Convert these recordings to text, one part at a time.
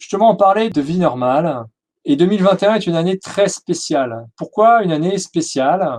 Justement, on parlait de vie normale et 2021 est une année très spéciale. Pourquoi une année spéciale?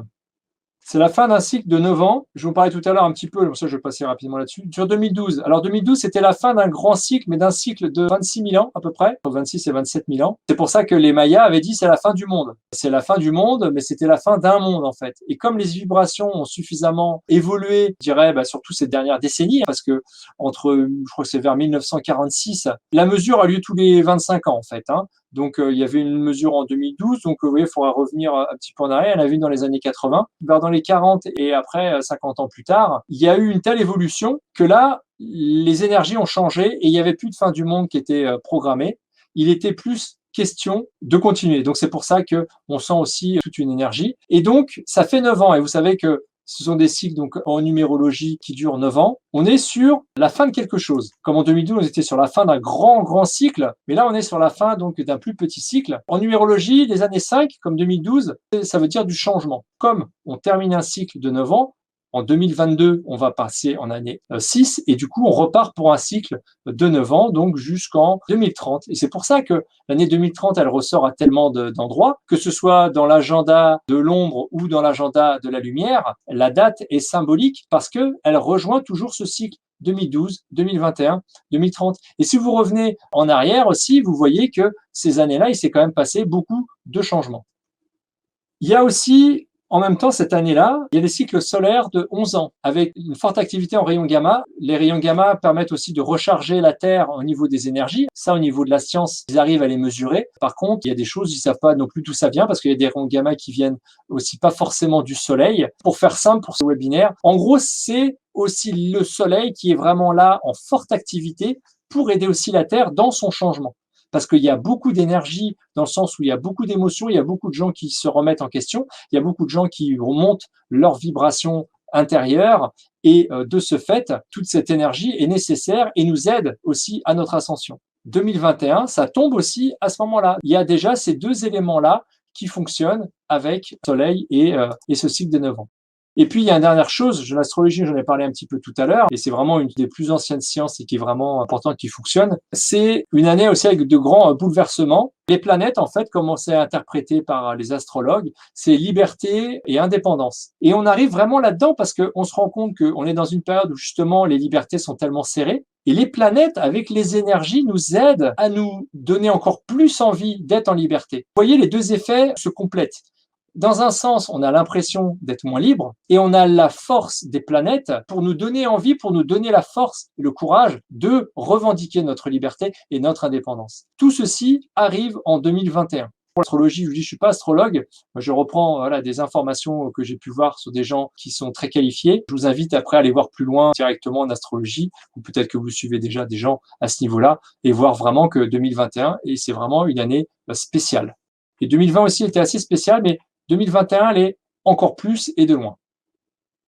C'est la fin d'un cycle de 9 ans. Je vous parlais tout à l'heure un petit peu, pour ça je vais passer rapidement là-dessus, sur 2012. Alors 2012, c'était la fin d'un grand cycle, mais d'un cycle de 26 000 ans à peu près, entre 26 et 27 000 ans. C'est pour ça que les Mayas avaient dit c'est la fin du monde. C'est la fin du monde, mais c'était la fin d'un monde en fait. Et comme les vibrations ont suffisamment évolué, je dirais, surtout ces dernières décennies, parce que je crois que c'est vers 1946, la mesure a lieu tous les 25 ans en fait. Donc, il y avait une mesure en 2012. Donc, vous voyez, il faudra revenir un petit peu en arrière. Elle a vu dans les années 80. Vers dans les 40 et après 50 ans plus tard, il y a eu une telle évolution que là, les énergies ont changé et il n'y avait plus de fin du monde qui était programmée. Il était plus question de continuer. Donc, c'est pour ça que on sent aussi toute une énergie. Et donc, ça fait 9 ans. Et vous savez que ce sont des cycles donc en numérologie qui durent 9 ans. On est sur la fin de quelque chose. Comme en 2012, on était sur la fin d'un grand cycle, mais là, on est sur la fin donc d'un plus petit cycle. En numérologie, les années 5, comme 2012, ça veut dire du changement. Comme on termine un cycle de 9 ans, en 2022, on va passer en année 6 et du coup, on repart pour un cycle de 9 ans, donc jusqu'en 2030. Et c'est pour ça que l'année 2030, elle ressort à tellement d'endroits, que ce soit dans l'agenda de l'ombre ou dans l'agenda de la lumière, la date est symbolique parce qu'elle rejoint toujours ce cycle 2012, 2021, 2030. Et si vous revenez en arrière aussi, vous voyez que ces années-là, il s'est quand même passé beaucoup de changements. Il y a aussi, en même temps, cette année-là, il y a des cycles solaires de 11 ans avec une forte activité en rayons gamma. Les rayons gamma permettent aussi de recharger la Terre au niveau des énergies. Ça, au niveau de la science, ils arrivent à les mesurer. Par contre, il y a des choses, ils savent pas non plus d'où ça vient parce qu'il y a des rayons gamma qui viennent aussi pas forcément du Soleil. Pour faire simple pour ce webinaire, en gros, c'est aussi le Soleil qui est vraiment là en forte activité pour aider aussi la Terre dans son changement. Parce qu'il y a beaucoup d'énergie dans le sens où il y a beaucoup d'émotions, il y a beaucoup de gens qui se remettent en question, il y a beaucoup de gens qui remontent leurs vibrations intérieures et de ce fait, toute cette énergie est nécessaire et nous aide aussi à notre ascension. 2021, ça tombe aussi à ce moment-là. Il y a déjà ces deux éléments-là qui fonctionnent avec le Soleil et ce cycle de 9 ans. Et puis, il y a une dernière chose, l'astrologie, j'en ai parlé un petit peu tout à l'heure, et c'est vraiment une des plus anciennes sciences et qui est vraiment importante, qui fonctionne. C'est une année aussi avec de grands bouleversements. Les planètes, en fait, comment c'est interprété par les astrologues, c'est liberté et indépendance. Et on arrive vraiment là-dedans parce qu'on se rend compte qu'on est dans une période où justement les libertés sont tellement serrées. Et les planètes, avec les énergies, nous aident à nous donner encore plus envie d'être en liberté. Vous voyez, les deux effets se complètent. Dans un sens, on a l'impression d'être moins libre et on a la force des planètes pour nous donner envie, pour nous donner la force et le courage de revendiquer notre liberté et notre indépendance. Tout ceci arrive en 2021. Pour l'astrologie, je vous dis, je suis pas astrologue. Moi, je reprends des informations que j'ai pu voir sur des gens qui sont très qualifiés. Je vous invite après à aller voir plus loin directement en astrologie, ou peut-être que vous suivez déjà des gens à ce niveau-là, et voir vraiment que 2021, et c'est vraiment une année spéciale. Et 2020 aussi était assez spécial, mais 2021 l'est encore plus et de loin.